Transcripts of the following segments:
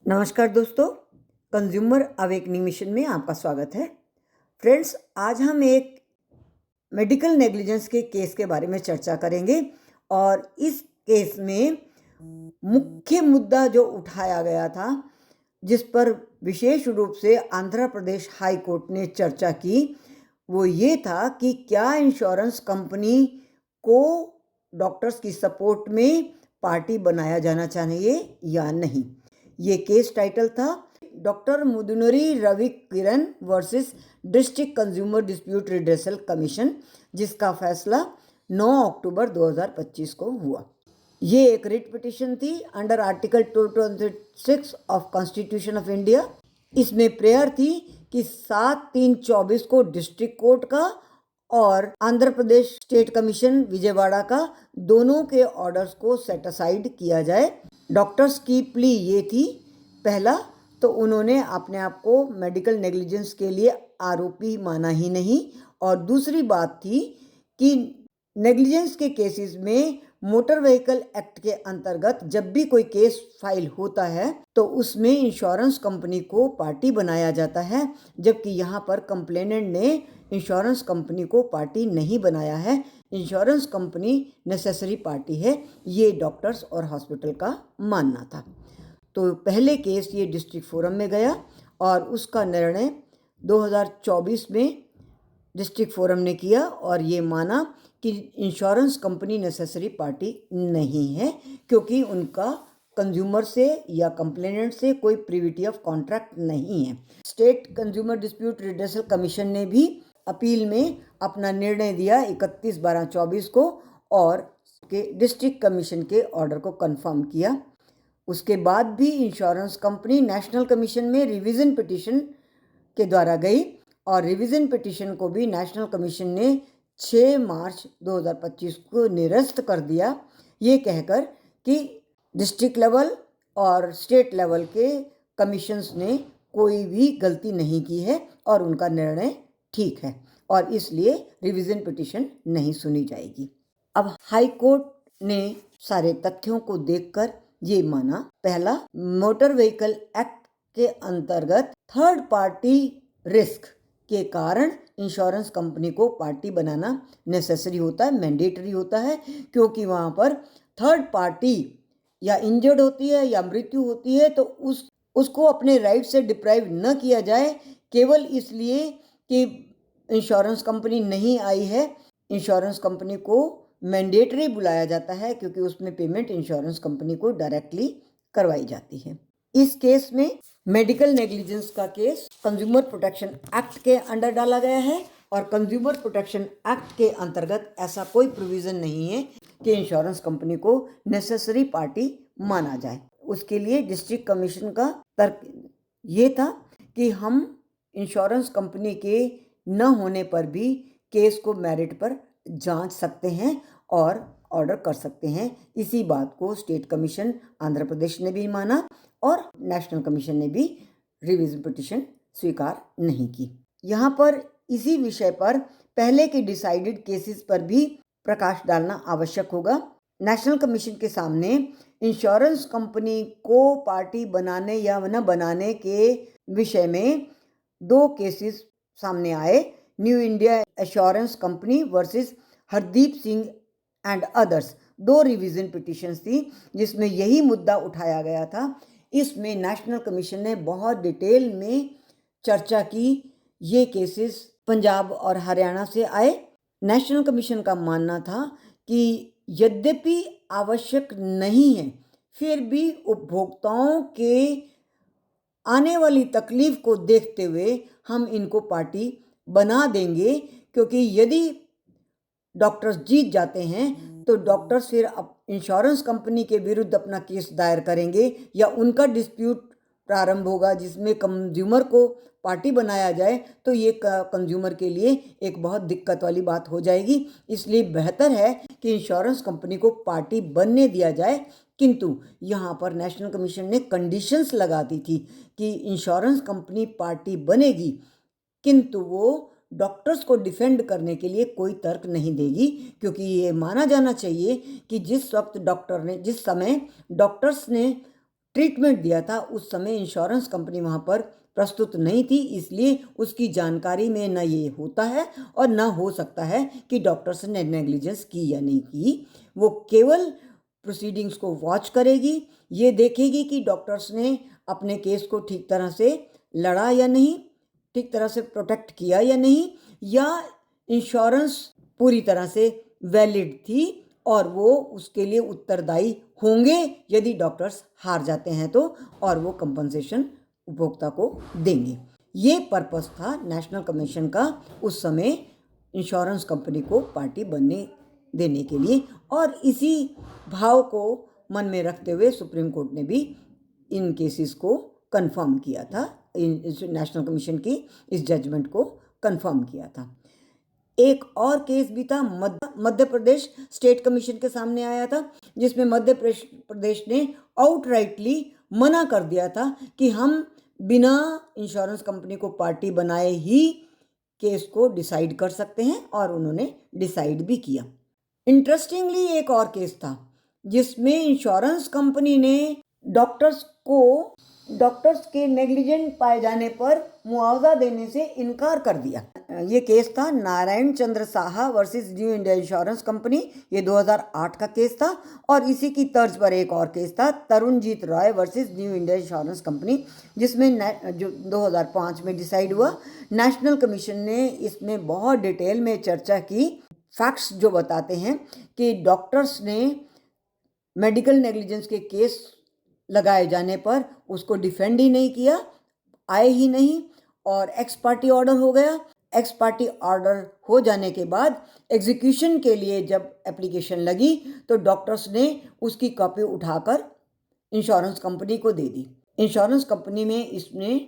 नमस्कार दोस्तों, consumer awakening mission में आपका स्वागत है। फ्रेंड्स, आज हम एक मेडिकल नेग्लिजेंस के केस के बारे में चर्चा करेंगे और इस केस में मुख्य मुद्दा जो उठाया गया था, जिस पर विशेष रूप से आंध्र प्रदेश हाई कोर्ट ने चर्चा की, वो ये था कि क्या इंश्योरेंस कंपनी को डॉक्टर्स की सपोर्ट में पार्टी बनाया जाना चाहिए या नहीं। ये केस टाइटल था doctor Mudunuri Ravi Kiran versus district consumer dispute redressal commission, जिसका फैसला 9 अक्टूबर 2025 को हुआ। ये एक रिट पिटिशन थी under article 226 of constitution of India. इसमें प्रेयर थी कि 7/3/24 को डिस्ट्रिक्ट कोर्ट का और आंध्र प्रदेश स्टेट कमीशन विजयवाड़ा का दोनों के ऑर्डर्स को सेट असाइड किया जाए। डॉक्टर्स की प्ली ये थी, पहला तो उन्होंने अपने आप को मेडिकल नेग्लिजेंस के लिए आरोपी माना ही नहीं, और दूसरी बात थी कि नेग्लिजेंस के केसेस में मोटर व्हीकल एक्ट के अंतर्गत जब भी कोई केस फाइल होता है तो उसमें इंश्योरेंस कंपनी को पार्टी बनाया जाता है, जबकि यहाँ पर कंप्लेनेंट ने इंश्योरेंस कंपनी को पार्टी नहीं बनाया है। इंश्योरेंस कंपनी नेसेसरी पार्टी है, ये डॉक्टर्स और हॉस्पिटल का मानना था। तो पहले केस ये डिस्ट्रिक्ट फोरम में गया और उसका निर्णय 2024 में डिस्ट्रिक्ट फोरम ने किया और ये माना कि इंश्योरेंस कंपनी नेसेसरी पार्टी नहीं है, क्योंकि उनका कंज्यूमर से या कंप्लेनेंट से कोई प्रिविटी ऑफ कॉन्ट्रैक्ट नहीं है। State consumer dispute redressal commission ने भी अपील में अपना निर्णय दिया 31/12/24 को और के डिस्ट्रिक्ट कमीशन के ऑर्डर को कंफर्म किया। उसके बाद भी इंश्योरेंस कंपनी नेशनल कमीशन में रिवीजन पिटिशन के द्वारा गई और रिवीजन पिटिशन को भी नेशनल कमीशन ने 6 मार्च 2025 को निरस्त कर दिया, ये कहकर कि डिस्ट्रिक्ट लेवल और स्टेट लेवल के कमीशंस ने कोई भी गलती नहीं की है और उनका निर्णय ठीक है और इसलिए रिवीजन पिटिशन नहीं सुनी जाएगी। अब हाई कोर्ट ने सारे तथ्यों को देखकर ये माना, पहला, मोटर व्हीकल एक्ट के अंतर्गत थर्ड पार्टी रिस्क के कारण इंश्योरेंस कंपनी को पार्टी बनाना नेसेसरी होता है, मैंडेटरी होता है, क्योंकि वहाँ पर थर्ड पार्टी या इंजर्ड होती है या मृत्यु होती है तो उसको अपने राइट से डिप्राइव न किया जाए केवल इसलिए कि इंश्योरेंस कंपनी नहीं आई है। इंश्योरेंस कंपनी को मैंडेटरी बुलाया जाता है क्योंकि उसमें पेमेंट इंश्योरेंस कंपनी को डायरेक्टली करवाई जाती है। इस केस में मेडिकल नेग्लिजेंस का केस कंज्यूमर प्रोटेक्शन एक्ट के अंडर डाला गया है और कंज्यूमर प्रोटेक्शन एक्ट के अंतर्गत ऐसा कोई प्रोविजन नहीं है कि इंश्योरेंस कंपनी को नेसेसरी पार्टी माना जाए। उसके लिए डिस्ट्रिक्ट कमीशन का तर्क ये था कि हम इंश्योरेंस कंपनी के न होने पर भी केस को मेरिट पर जांच सकते हैं और ऑर्डर कर सकते हैं। इसी बात को स्टेट कमीशन आंध्र प्रदेश ने भी माना और नेशनल कमीशन ने भी रिवीजन पिटिशन स्वीकार नहीं की। यहाँ पर इसी विषय पर पहले के डिसाइडेड केसेस पर भी प्रकाश डालना आवश्यक होगा। नेशनल कमीशन के सामने इंश्योरेंस कंपनी को पार्टी बनाने या न बनाने के विषय में 2 केसेस सामने आए। New India assurance company versus Hardeep Singh and others, 2 revision petitions थी जिसमें यही मुद्दा उठाया गया था। इसमें नेशनल कमीशन ने बहुत डिटेल में चर्चा की। ये केसेस पंजाब और हरियाणा से आए। नेशनल कमीशन का मानना था कि यद्यपि आवश्यक नहीं है, फिर भी उपभोक्ताओं के आने वाली तकलीफ को देखते हुए हम इनको पार्टी बना देंगे, क्योंकि यदि डॉक्टर्स जीत जाते हैं तो डॉक्टर्स फिर इंश्योरेंस कंपनी के विरुद्ध अपना केस दायर करेंगे या उनका डिस्प्यूट प्रारंभ होगा जिसमें कंज्यूमर को पार्टी बनाया जाए, तो ये कंज्यूमर के लिए एक बहुत दिक्कत वाली बात हो जाएगी। इसलिए बेहतर है कि इंश्योरेंस कंपनी को पार्टी बनने दिया जाए। किंतु यहाँ पर नेशनल कमीशन ने कंडीशंस लगा दी थी कि इंश्योरेंस कंपनी पार्टी बनेगी, किंतु वो डॉक्टर्स को डिफेंड करने के लिए कोई तर्क नहीं देगी, क्योंकि ये माना जाना चाहिए कि जिस समय डॉक्टर्स ने ट्रीटमेंट दिया था उस समय इंश्योरेंस कंपनी वहाँ पर प्रस्तुत नहीं थी, इसलिए उसकी जानकारी में न ये होता है और न हो सकता है कि डॉक्टर्स ने नेग्लिजेंस की या नहीं की। वो केवल प्रोसीडिंग्स को वॉच करेगी, ये देखेगी कि डॉक्टर्स ने अपने केस को ठीक तरह से लड़ा या नहीं, ठीक तरह से प्रोटेक्ट किया या नहीं, या इंश्योरेंस पूरी तरह से वैलिड थी और वो उसके लिए उत्तरदायी होंगे यदि डॉक्टर्स हार जाते हैं तो, और वो कंपनसेशन उपभोक्ता को देंगे। ये पर्पस था नेशनल कमीशन का उस समय इंश्योरेंस कंपनी को पार्टी बनने देने के लिए, और इसी भाव को मन में रखते हुए सुप्रीम कोर्ट ने भी इन केसेस को कंफर्म किया था, नेशनल कमीशन की इस जजमेंट को कंफर्म किया था। एक और केस भी था, मध्य प्रदेश स्टेट कमीशन के सामने आया था, जिसमें मध्य प्रदेश ने आउटराइटली मना कर दिया था कि हम बिना इंश्योरेंस कंपनी को पार्टी बनाए ही केस को डिसाइड कर सकते हैं, और उन्होंने डिसाइड भी किया। इंटरेस्टिंगली एक और केस था जिसमें इंश्योरेंस कंपनी ने डॉक्टर्स के नेग्लिजेंट पाए जाने पर मुआवजा देने से इनकार कर दिया। ये केस था Narayan Chandra Saha versus New India insurance company, ये 2008 का केस था। और इसी की तर्ज पर एक और केस था Tarunjeet Roy versus New India insurance company, जिसमें जो 2005 में डिसाइड हुआ। नेशनल कमीशन ने इसमें बहुत डिटेल में चर्चा की, फैक्ट्स जो बताते हैं कि डॉक्टर्स ने मेडिकल नेग्लिजेंस के केस लगाए जाने पर उसको डिफेंड ही नहीं किया, आए ही नहीं, और एक्स पार्टी ऑर्डर हो गया। एक्स पार्टी ऑर्डर हो जाने के बाद एग्जीक्यूशन के लिए जब एप्लीकेशन लगी तो डॉक्टर्स ने उसकी कॉपी उठाकर इंश्योरेंस कंपनी को दे दी। इंश्योरेंस कंपनी में इसने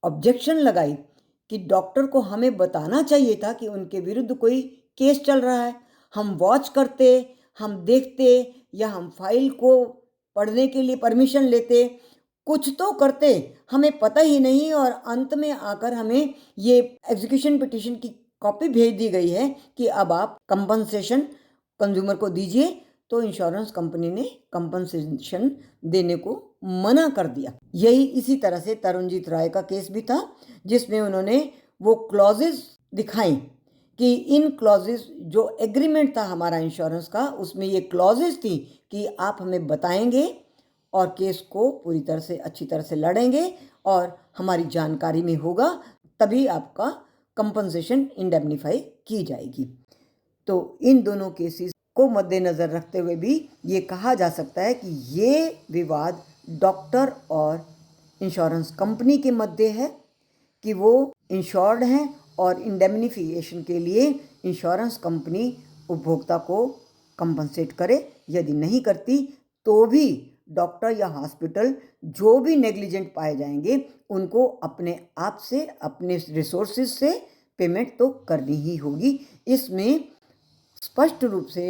ऑब्जेक्शन लगाई कि डॉक्टर को हमें बताना चाहिए था कि उनके विरुद्ध कोई केस चल रहा है, हम वॉच करते, हम देखते, या हम फाइल को पढ़ने के लिए परमिशन लेते, कुछ तो करते, हमें पता ही नहीं। और अंत में आकर हमें ये एग्जीक्यूशन पिटीशन की कॉपी भेज दी गई है कि अब आप कंपनसेशन कंज्यूमर को दीजिए, तो इंश्योरेंस कंपनी ने कंपनसेशन देने को मना कर दिया। यही इसी तरह से तरुणजीत राय का केस भी था, जिसमें उन्होंने वो क्लॉजेस दिखाई कि इन क्लॉजेस जो एग्रीमेंट था हमारा इंश्योरेंस का, उसमें ये क्लॉजेस थी कि आप हमें बताएंगे और केस को पूरी तरह से अच्छी तरह से लड़ेंगे और हमारी जानकारी में होगा, तभी आपका कंपनसेशन इंडेमनीफाई की जाएगी। तो इन दोनों केसेस को मद्देनज़र रखते हुए भी ये कहा जा सकता है कि ये विवाद डॉक्टर और इंश्योरेंस कंपनी के मध्य है कि वो इंश्योर्ड हैं और इंडेमनिफिकेशन के लिए इंश्योरेंस कंपनी उपभोक्ता को कंपनसेट करे। यदि नहीं करती तो भी डॉक्टर या हॉस्पिटल जो भी नेग्लिजेंट पाए जाएंगे उनको अपने आप से, अपने रिसोर्सेज से पेमेंट तो करनी ही होगी। इसमें स्पष्ट रूप से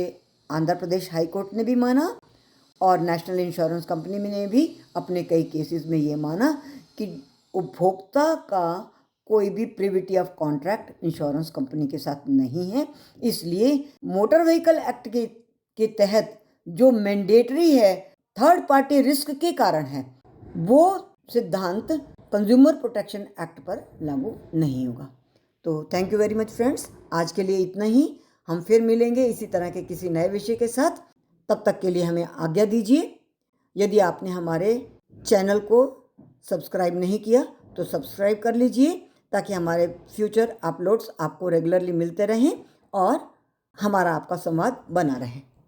आंध्र प्रदेश हाई कोर्ट ने भी माना और नेशनल इंश्योरेंस कंपनी ने भी अपने कई केसेस में ये माना कि उपभोक्ता का कोई भी privity of contract insurance company के साथ नहीं है। इसलिए मोटर व्हीकल एक्ट के तहत जो मैंडेटरी है थर्ड पार्टी रिस्क के कारण है, वो सिद्धांत कंज्यूमर प्रोटेक्शन एक्ट पर लागू नहीं होगा। तो thank you very much friends, आज के लिए इतना ही। हम फिर मिलेंगे इसी तरह के किसी नए विषय के साथ। तब तक के लिए हमें आज्ञा दीजिए। यदि आपने हमारे चैनल को सब्सक्राइब नहीं किया तो सब्सक्राइब कर लीजिए, ताकि हमारे फ्यूचर अपलोड्स आपको रेगुलरली मिलते रहें और हमारा आपका संवाद बना रहे।